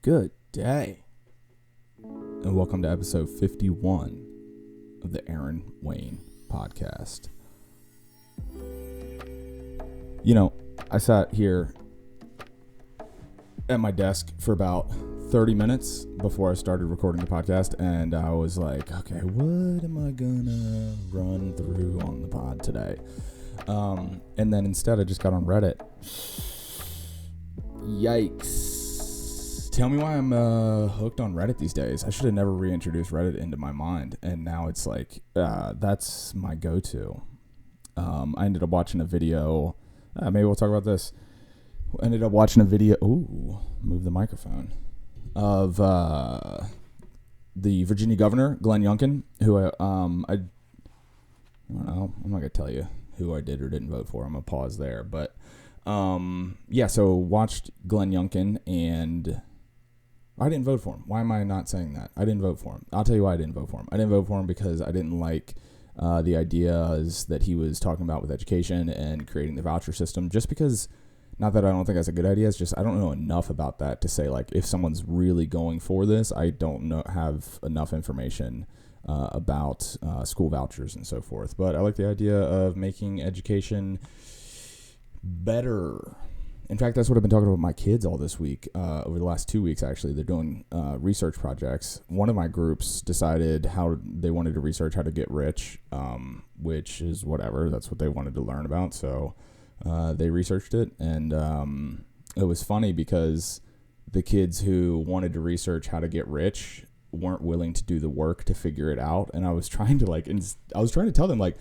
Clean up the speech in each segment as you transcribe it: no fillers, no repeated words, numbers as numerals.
Good day, and welcome to episode 51 of the Aaron Wayne podcast. You know, I sat here at my desk for about 30 minutes before I started recording the podcast, and I was like, okay, what am I gonna run through on the pod today? And then instead I just got on Reddit. Yikes. Tell me why I'm hooked on Reddit these days. I should have never reintroduced Reddit into my mind, and now it's like, that's my go-to. I ended up watching a video. Maybe we'll talk about this. I ended up watching a video. Ooh, move the microphone. Of the Virginia governor, Glenn Youngkin, who I don't know. I'm not going to tell you who I did or didn't vote for. I'm going to pause there. But, so watched Glenn Youngkin, and I didn't vote for him. Why am I not saying that? I didn't vote for him. I'll tell you why I didn't vote for him. I didn't vote for him because I didn't like the ideas that he was talking about with education and creating the voucher system. Just because, not that I don't think that's a good idea, it's just I don't know enough about that to say, like, if someone's really going for this, I don't have enough information about school vouchers and so forth. But I like the idea of making education better. In fact, that's what I've been talking about with my kids all this week. Over the last 2 weeks, actually, they're doing research projects. One of my groups decided how they wanted to research how to get rich, which is whatever. That's what they wanted to learn about. So they researched it, and it was funny because the kids who wanted to research how to get rich weren't willing to do the work to figure it out. And I was trying to tell them, like,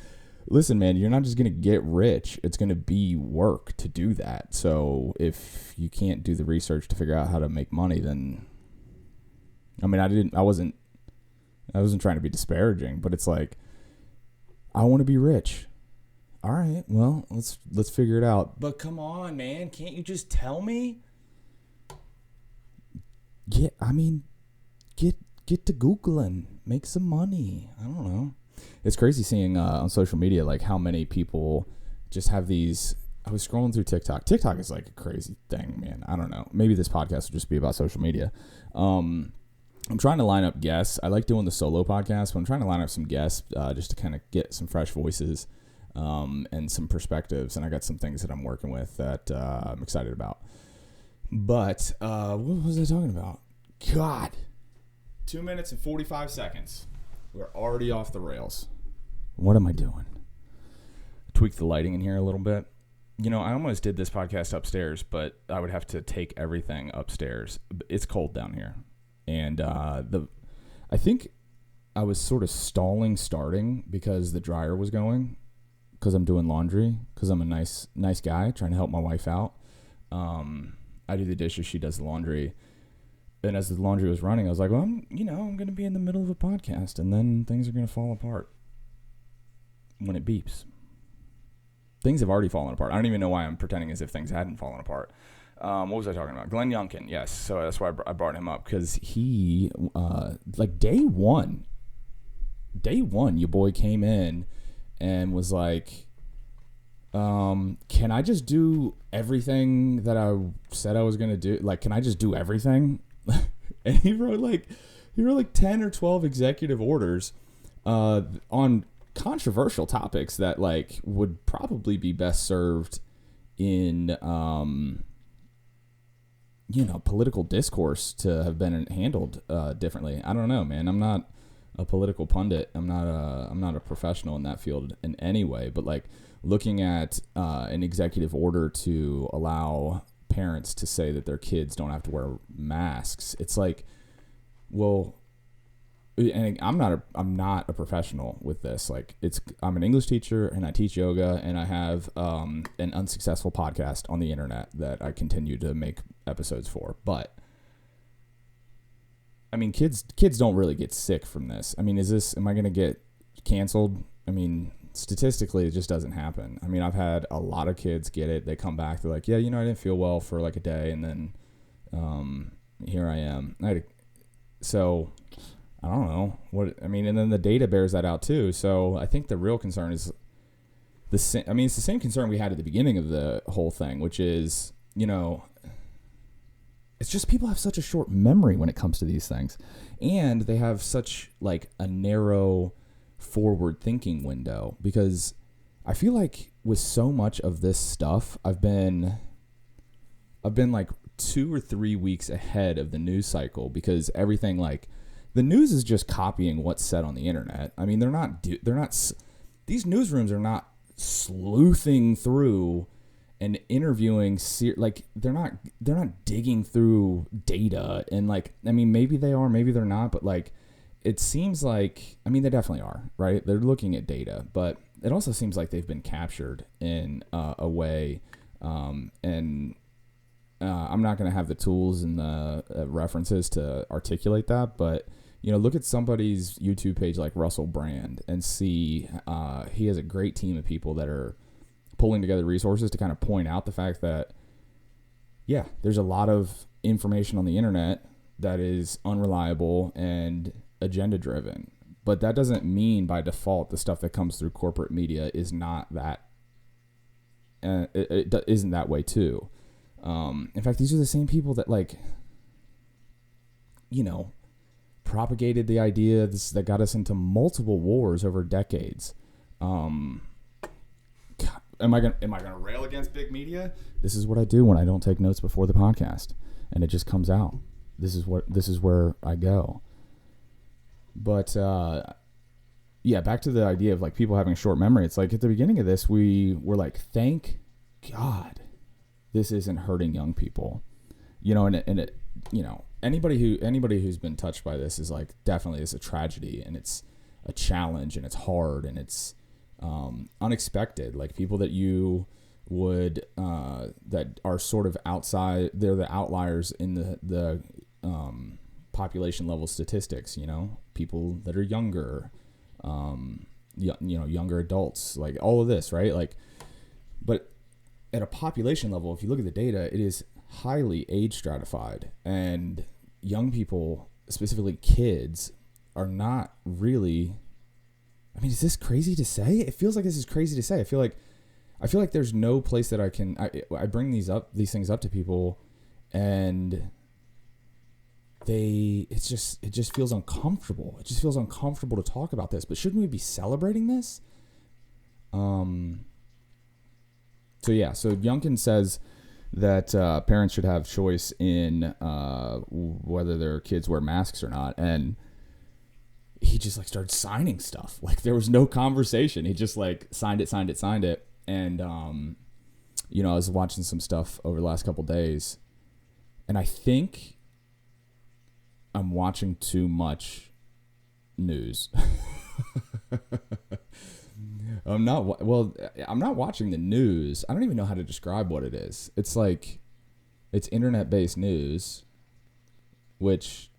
listen, man, you're not just going to get rich. It's going to be work to do that. So if you can't do the research to figure out how to make money, then, I mean, I wasn't trying to be disparaging, but it's like, I want to be rich. All right, well, let's figure it out. But come on, man, can't you just tell me? Get to Googling, make some money. I don't know. It's crazy seeing on social media, like, how many people just have these. I was scrolling through TikTok. TikTok is like a crazy thing, man. I don't know. Maybe this podcast will just be about social media. I'm trying to line up guests. I like doing the solo podcast, but I'm trying to line up some guests just to kind of get some fresh voices and some perspectives. And I got some things that I'm working with that I'm excited about. But what was I talking about? God, 2 minutes and 45 seconds. We're already off the rails. What am I doing? Tweak the lighting in here a little bit. You know, I almost did this podcast upstairs, but I would have to take everything upstairs. It's cold down here. And I think I was sort of starting because the dryer was going, because I'm doing laundry, because I'm a nice guy trying to help my wife out. I do the dishes, she does the laundry. And as the laundry was running, I was like, well, I'm going to be in the middle of a podcast, and then things are going to fall apart when it beeps. Things have already fallen apart. I don't even know why I'm pretending as if things hadn't fallen apart. What was I talking about? Glenn Youngkin, yes. So that's why I brought him up, because he, day one, your boy came in and was like, can I just do everything that I said I was going to do? Like, can I just do everything? And he wrote like 10 or 12 executive orders on controversial topics that, like, would probably be best served in political discourse to have been handled differently. I don't know, man. I'm not a political pundit. I'm not a professional in that field in any way, but, like, looking at an executive order to allow parents to say that their kids don't have to wear masks, it's like, well, and I'm not a professional with this. Like, I'm an English teacher, and I teach yoga, and I have an unsuccessful podcast on the internet that I continue to make episodes for. But I mean, kids don't really get sick from this. I mean, am I going to get canceled? I mean, statistically, it just doesn't happen. I mean, I've had a lot of kids get it. They come back, they're like, yeah, I didn't feel well for like a day, and then here I am. So I don't know and then the data bears that out too. So I think the real concern is it's the same concern we had at the beginning of the whole thing, which is, it's just people have such a short memory when it comes to these things, and they have such like a narrow forward thinking window, because I feel like with so much of this stuff, I've been like 2 or 3 weeks ahead of the news cycle, because everything, like, the news is just copying what's said on the internet. I mean, these newsrooms are not sleuthing through and interviewing, like, they're not digging through data, and, like, I mean, maybe they are, maybe they're not, but, like, it seems like, I mean, they definitely are, right? They're looking at data, but it also seems like they've been captured in a way, and I'm not going to have the tools and the references to articulate that, but, you know, look at somebody's YouTube page like Russell Brand and see he has a great team of people that are pulling together resources to kind of point out the fact that, yeah, there's a lot of information on the internet that is unreliable and agenda driven, but that doesn't mean by default the stuff that comes through corporate media is not that. It isn't that way too. In fact, these are the same people that, like, you know, propagated the idea that got us into multiple wars over decades. Am I gonna rail against big media? This is what I do when I don't take notes before the podcast, and it just comes out. This is where I go. But yeah, back to the idea of, like, people having short memory. It's like at the beginning of this, we were like, thank God this isn't hurting young people, you know, and it, you know, anybody who's been touched by this is like, definitely it's a tragedy, and it's a challenge, and it's hard, and it's unexpected. Like, people that you would that are sort of outside, they're the outliers in the population level statistics, you know, people that are younger, younger adults, like all of this, right? Like, but at a population level, if you look at the data, it is highly age stratified, and young people, specifically kids, are not really, I mean, is this crazy to say? It feels like this is crazy to say. I feel like there's no place that I bring these things up to people, and it just feels uncomfortable. It just feels uncomfortable to talk about this, but shouldn't we be celebrating this? So Youngkin says that parents should have choice in whether their kids wear masks or not, and he just like started signing stuff. Like, there was no conversation. He just like signed it, and you know, I was watching some stuff over the last couple days, and I think I'm watching too much news. I'm not watching the news. I don't even know how to describe what it is. It's like, it's internet-based news, which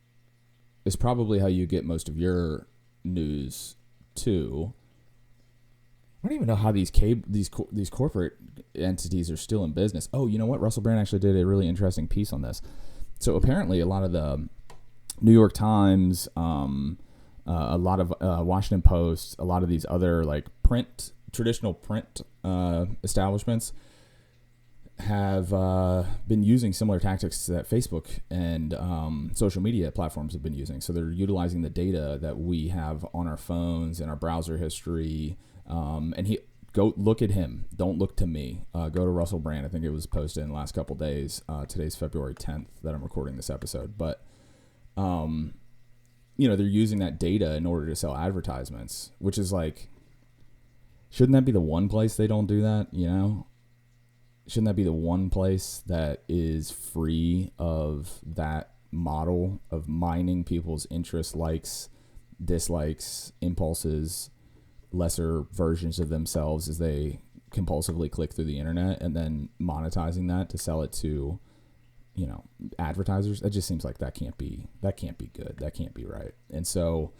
is probably how you get most of your news too. I don't even know how these corporate entities are still in business. Oh, you know what? Russell Brand actually did a really interesting piece on this. So apparently a lot of the New York Times, a lot of Washington Post, a lot of these other like traditional print establishments have been using similar tactics that Facebook and social media platforms have been using. So they're utilizing the data that we have on our phones and our browser history. And go look at him. Don't look to me. Go to Russell Brand. I think it was posted in the last couple days. Today's February 10th that I'm recording this episode. But you know, they're using that data in order to sell advertisements, which is like, shouldn't that be the one place they don't do that? You know, shouldn't that be the one place that is free of that model of mining people's interests, likes, dislikes, impulses, lesser versions of themselves as they compulsively click through the internet, and then monetizing that to sell it to, you know, advertisers? It just seems like that can't be good. That can't be right. And so,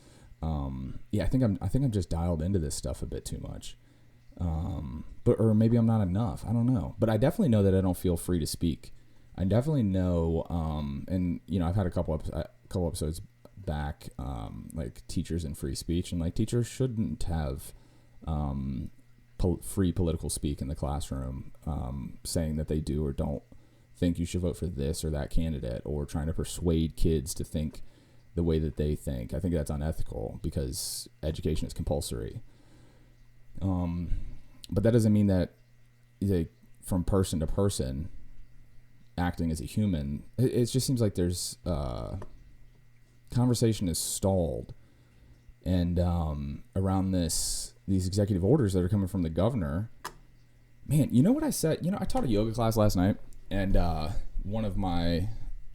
yeah, I think I'm just dialed into this stuff a bit too much. Or maybe I'm not enough. I don't know. But I definitely know that I don't feel free to speak. I definitely know, and you know, I've had a couple episodes back, like teachers and free speech, and like teachers shouldn't have free political speak in the classroom, saying that they do or don't think you should vote for this or that candidate, or trying to persuade kids to think the way that they think. I think that's unethical because education is compulsory. But that doesn't mean that from person to person, acting as a human, it just seems like there's conversation is stalled, and around these executive orders that are coming from the governor. Man, you know what I said? I taught a yoga class last night, and one of my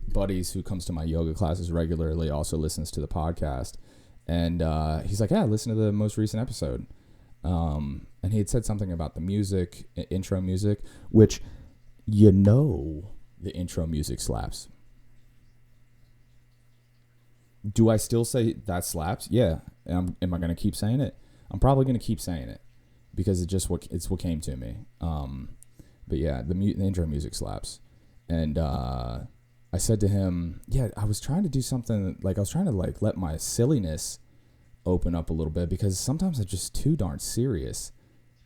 buddies who comes to my yoga classes regularly also listens to the podcast, and he's like, yeah, listen to the most recent episode. And he had said something about the music, intro music, which, the intro music slaps. Do I still say that slaps? Yeah. Am I going to keep saying it? I'm probably going to keep saying it because it's what came to me. But yeah, the intro music slaps. And I said to him, yeah, I was trying to do something, I was trying to let my silliness open up a little bit because sometimes I'm just too darn serious.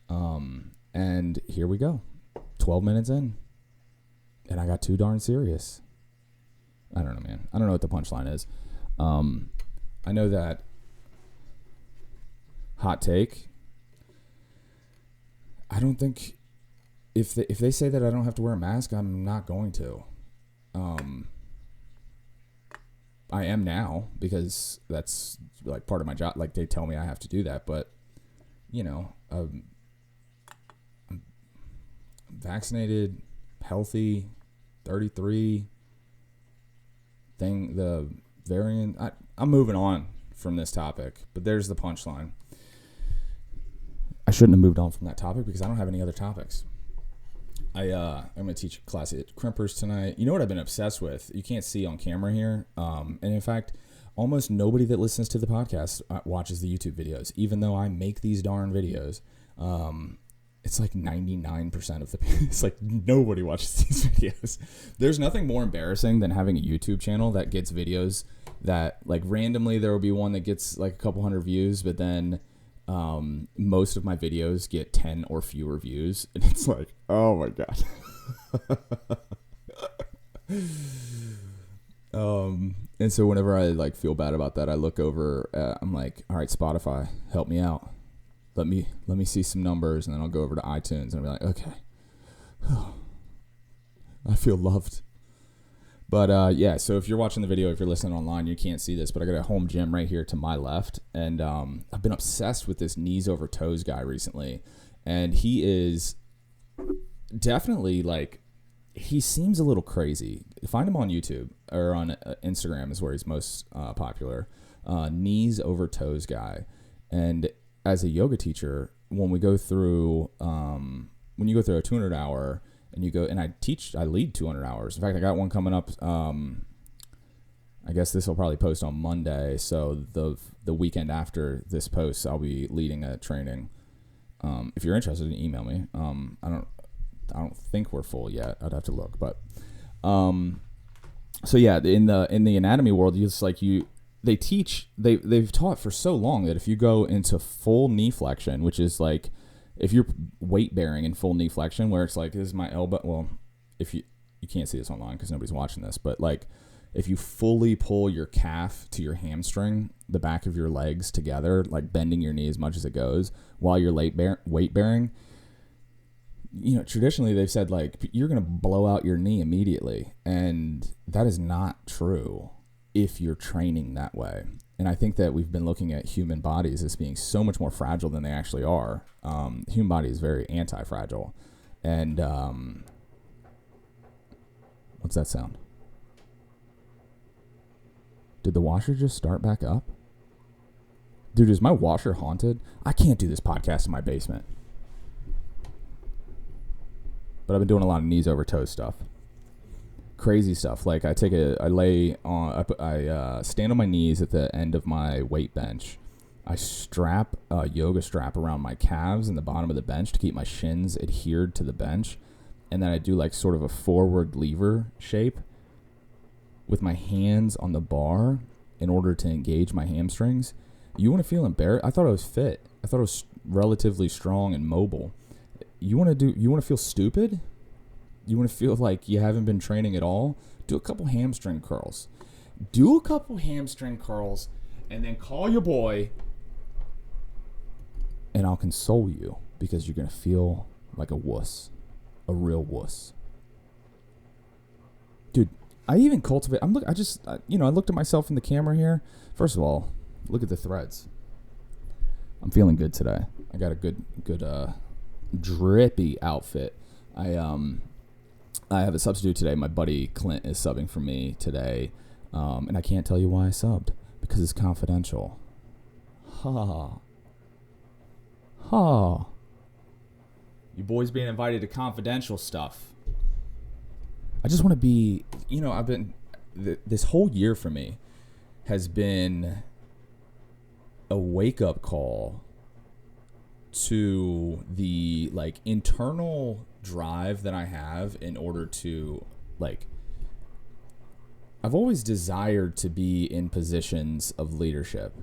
And here we go, 12 minutes in, and I got too darn serious. I don't know, man. I don't know what the punchline is. I know that hot take. I don't think if they say that I don't have to wear a mask, I'm not going to. I am now because that's part of my job. They tell me I have to do that, but I'm vaccinated, healthy, 33. The variant. I'm moving on from this topic, but there's the punchline. I shouldn't have moved on from that topic because I don't have any other topics. I'm going to teach a class at Crimpers tonight. You know what I've been obsessed with? You can't see on camera here. And in fact, almost nobody that listens to the podcast watches the YouTube videos, even though I make these darn videos. It's 99% of the, it's nobody watches these videos. There's nothing more embarrassing than having a YouTube channel that gets videos that randomly there will be one that gets a couple hundred views, but then most of my videos get 10 or fewer views, and it's oh my god. And so whenever I feel bad about that, I look over, I'm all right, Spotify, help me out. Let me see some numbers, and then I'll go over to iTunes and I'll be like, okay, I feel loved. But yeah, so if you're watching the video, if you're listening online, you can't see this, but I got a home gym right here to my left, and I've been obsessed with this knees over toes guy recently, and he is definitely he seems a little crazy. Find him on YouTube or on Instagram is where he's most popular. Knees over toes guy. And as a yoga teacher, when we go through, when you go through a 200 hour and you go, and I lead 200 hours. In fact, I got one coming up. I guess this will probably post on Monday. So the weekend after this post, I'll be leading a training. If you're interested, email me. I don't think we're full yet. I'd have to look, but, so yeah, in the anatomy world, they've taught for so long that if you go into full knee flexion, which is if you're weight bearing in full knee flexion, where it's this is my elbow. Well, if you can't see this online because nobody's watching this, but if you fully pull your calf to your hamstring, the back of your legs together, bending your knee as much as it goes while you're weight bearing, traditionally they've said you're going to blow out your knee immediately, and that is not true if you're training that way. And I think that we've been looking at human bodies as being so much more fragile than they actually are. The human body is very anti-fragile. And what's that sound? Did the washer just start back up? Dude, is my washer haunted? I can't do this podcast in my basement. But I've been doing a lot of knees over toes stuff. Crazy stuff. I stand on my knees at the end of my weight bench. I strap a yoga strap around my calves and the bottom of the bench to keep my shins adhered to the bench. And then I do sort of a forward lever shape with my hands on the bar in order to engage my hamstrings. You want to feel embarrassed? I thought I was fit. I thought I was relatively strong and mobile. You want to feel stupid? You want to feel like you haven't been training at all? Do a couple hamstring curls. Do a couple hamstring curls, and then call your boy, and I'll console you because you're going to feel like a wuss. A real wuss. Dude, I even cultivate. I looked at myself in the camera here. First of all, look at the threads. I'm feeling good today. I got a good drippy outfit. I have a substitute today. My buddy Clint is subbing for me today, and I can't tell you why I subbed because it's confidential. You boys being invited to confidential stuff. I just want to be, I've been, this whole year for me has been a wake-up call to the, internal drive that I have in order to, I've always desired to be in positions of leadership,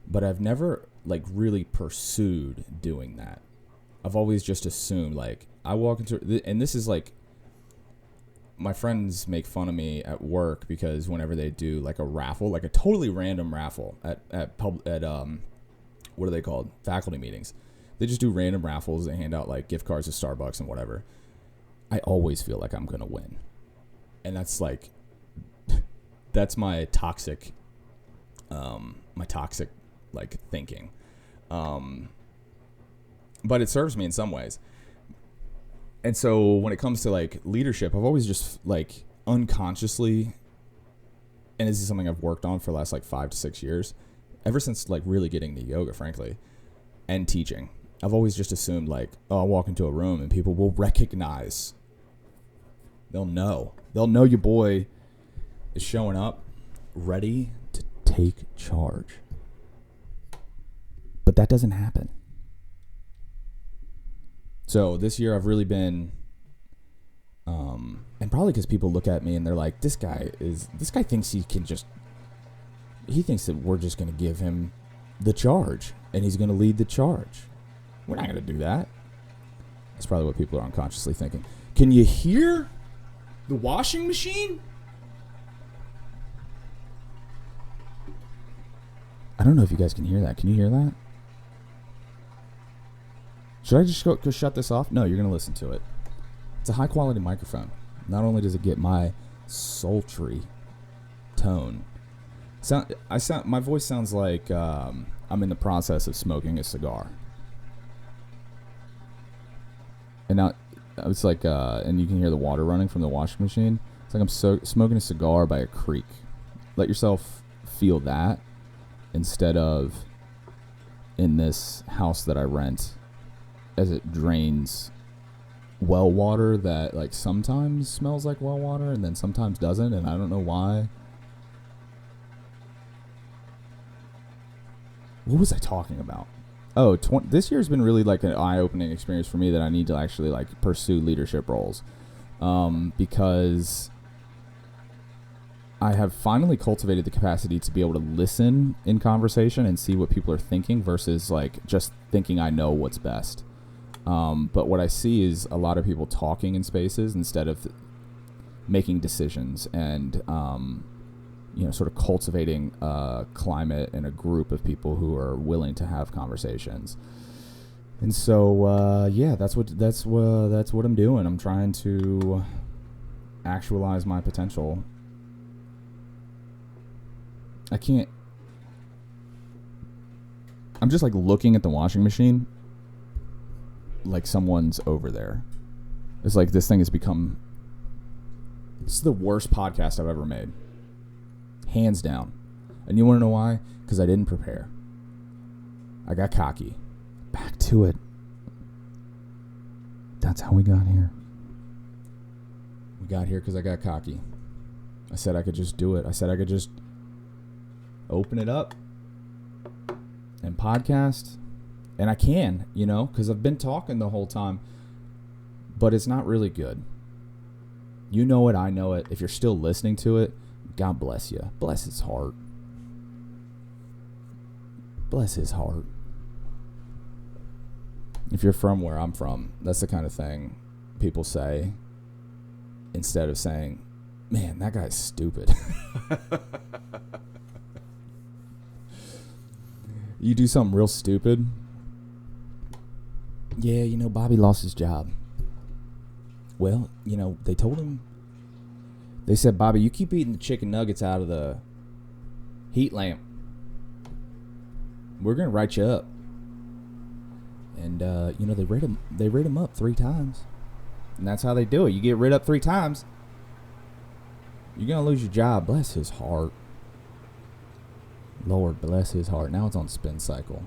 but I've never, really pursued doing that. I've always just assumed, I walk into, and this is, my friends make fun of me at work because whenever they do a raffle, a totally random raffle at what are they called? Faculty meetings. They just do random raffles. They hand out gift cards to Starbucks and whatever. I always feel like I'm going to win. And that's that's my toxic thinking. But it serves me in some ways. And so when it comes to leadership, I've always just unconsciously, and this is something I've worked on for the last 5 to 6 years, ever since really getting into yoga, frankly, and teaching. I've always just assumed I'll walk into a room and people will recognize. They'll know your boy is showing up ready to take charge. But that doesn't happen. So this year I've really been, and probably because people look at me and they're like, this guy thinks he thinks that we're just going to give him the charge and he's going to lead the charge. We're not going to do that. That's probably what people are unconsciously thinking. Can you hear the washing machine? I don't know if you guys can hear that. Can you hear that? Should I just go shut this off? No, you're going to listen to it. It's a high-quality microphone. Not only does it get my sultry tone, my voice sounds like I'm in the process of smoking a cigar. And now it's and you can hear the water running from the washing machine. It's like I'm smoking a cigar by a creek. Let yourself feel that instead of in this house that I rent, as it drains well water that sometimes smells like well water and then sometimes doesn't, and I don't know why. What was I talking about? Oh, this year's been really an eye-opening experience for me that I need to actually pursue leadership roles, because I have finally cultivated the capacity to be able to listen in conversation and see what people are thinking versus just thinking I know what's best. But what I see is a lot of people talking in spaces instead of making decisions and, sort of cultivating a climate and a group of people who are willing to have conversations. And so, that's what I'm doing. I'm trying to actualize my potential. I'm just looking at the washing machine like someone's over there. It's this thing has become, this is the worst podcast I've ever made. Hands down. And you want to know why? Because I didn't prepare. I got cocky. Back to it. That's how we got here. We got here because I got cocky. I said I could just do it. I said I could just open it up and podcast. And I can, because I've been talking the whole time. But it's not really good. You know it, I know it. If you're still listening to it, God bless you. Bless his heart. Bless his heart. If you're from where I'm from, that's the kind of thing people say. instead of saying, man, that guy's stupid. You do something real stupid. Yeah, Bobby lost his job. Well, they told him, they said, Bobby, you keep eating the chicken nuggets out of the heat lamp, we're going to write you up. And, they rate him up 3 times. And that's how they do it. You get rid up 3 times, you're going to lose your job. Bless his heart. Lord, bless his heart. Now it's on spin cycle.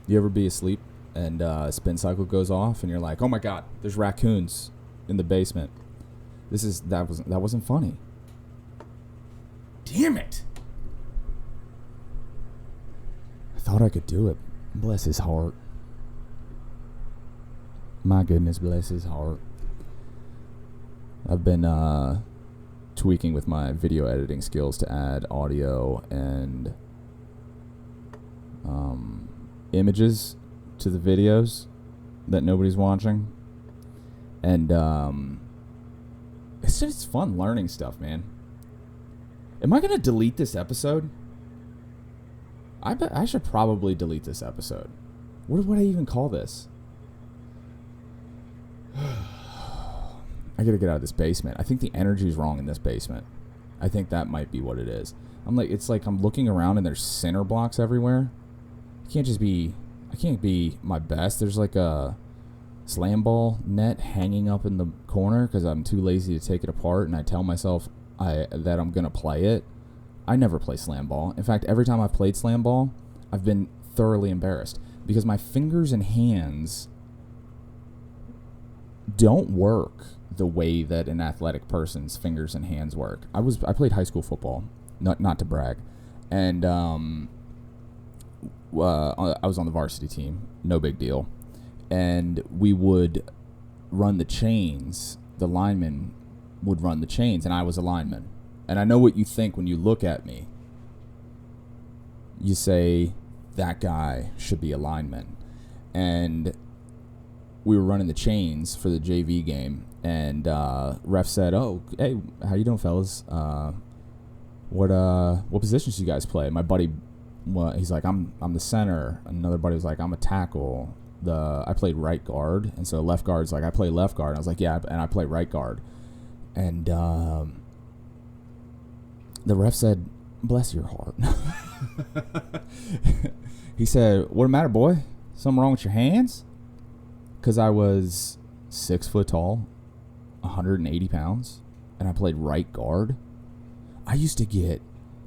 You ever be asleep and spin cycle goes off and you're like, oh my God, there's raccoons in the basement. That wasn't funny. Damn it. I thought I could do it. Bless his heart. My goodness, bless his heart. I've been tweaking with my video editing skills to add audio and images to the videos that nobody's watching. And it's just fun learning stuff, man. Am I going to delete this episode? I bet I should probably delete this episode. What would I even call this? I gotta get out of this basement. I think the energy's wrong in this basement. I think that might be what it is. It's like I'm looking around and there's center blocks everywhere. I can't be my best. There's like a slam ball net hanging up in the corner because I'm too lazy to take it apart, and I tell myself that I'm gonna play it. I never play slam ball. In fact, every time I've played slam ball, I've been thoroughly embarrassed because my fingers and hands don't work the way that an athletic person's fingers and hands work. I played high school football, not to brag, and I was on the varsity team, no big deal, and we would run the chains. The linemen would run the chains, and I was a lineman. And I know what you think when you look at me. You say, that guy should be a lineman. And we were running the chains for the JV game, and ref said, "Oh, hey, how you doing, fellas? What positions do you guys play?" My buddy, he's like, "I'm the center." Another buddy was like, "I'm a tackle." I played right guard, and so left guard's like, "I play left guard." And I was like, "Yeah," and I play right guard. And the ref said, "Bless your heart." He said, "What the matter, boy? Something wrong with your hands?" Because I was 6 foot tall, 180 pounds, and I played right guard. I used to get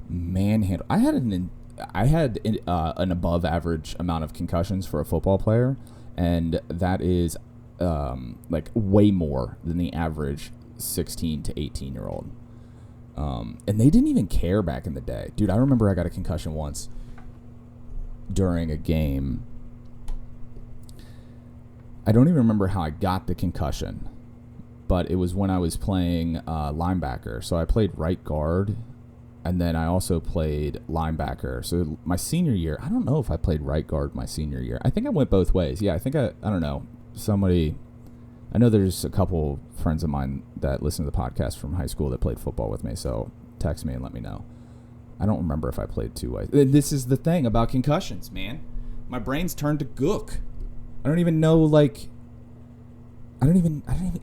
manhandled. I had an above average amount of concussions for a football player, and that is like way more than the average 16 to 18 year old. And they didn't even care back in the day. Dude, I remember I got a concussion once during a game. I don't even remember how I got the concussion, but it was when I was playing linebacker. So I played right guard, and then I also played linebacker. So my senior year, I don't know if I played right guard my senior year. I think I went both ways. Yeah, I don't know. I know there's a couple friends of mine that listen to the podcast from high school that played football with me, so text me and let me know. I don't remember if I played 2 ways. This is the thing about concussions, man. My brain's turned to gook. I don't even know, I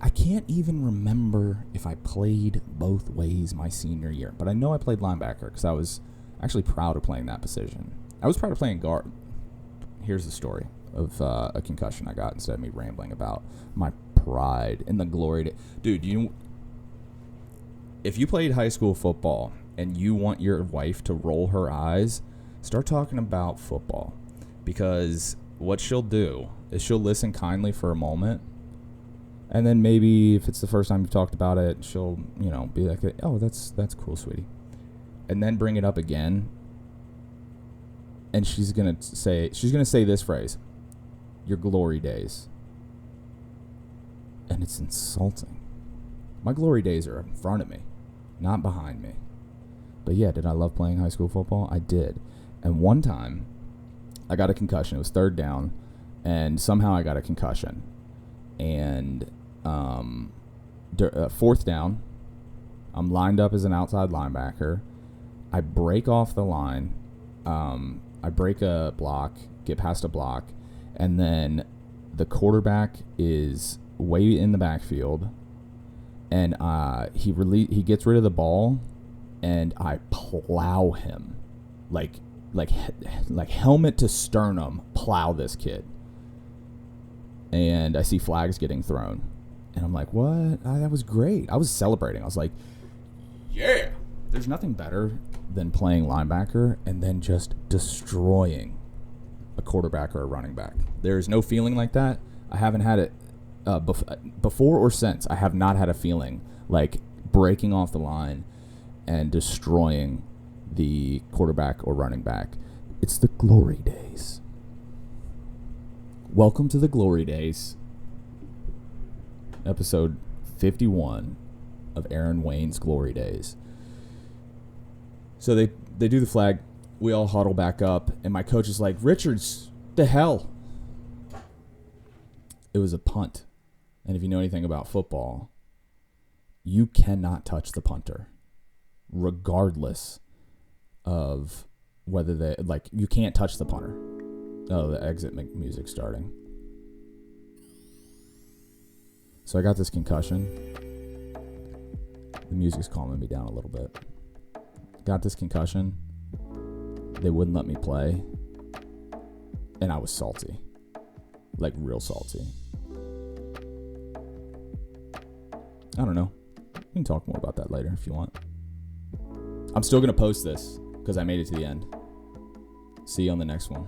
can't even remember if I played both ways my senior year. But I know I played linebacker because I was actually proud of playing that position. I was proud of playing guard. Here's the story of a concussion I got instead of me rambling about my pride and the glory. Dude, if you played high school football and you want your wife to roll her eyes, start talking about football. Because what she'll do is she'll listen kindly for a moment, and then maybe if it's the first time you've talked about it, she'll, be like, "Oh, that's cool, sweetie," and then bring it up again, and she's gonna say this phrase, "Your glory days," and it's insulting. My glory days are in front of me, not behind me. But yeah, did I love playing high school football? I did. And one time, I got a concussion. It was third down, and somehow I got a concussion. And fourth down. I'm lined up as an outside linebacker. I break off the line. I break a block, get past a block, and then the quarterback is way in the backfield, and he gets rid of the ball, and I plow him, like helmet to sternum, plow this kid. And I see flags getting thrown, and I'm like, what? That was great. I was celebrating. I was like, yeah. There's nothing better than playing linebacker and then just destroying a quarterback or a running back. There's no feeling like that. I haven't had it before or since. I have not had a feeling like breaking off the line and destroying the quarterback or running back. It's the glory days. Welcome to the glory days. Episode 51 of Aaron Wayne's Glory Days. So they do the flag. We all huddle back up, and my coach is like, Richards, the hell? It was a punt. And if you know anything about football, you cannot touch the punter, regardless of whether they, like, you can't touch the punter. Oh, the exit music's starting. So I got this concussion. The music's calming me down a little bit. Got this concussion. They wouldn't let me play. And I was salty. Like, real salty. I don't know. We can talk more about that later if you want. I'm still going to post this because I made it to the end. See you on the next one.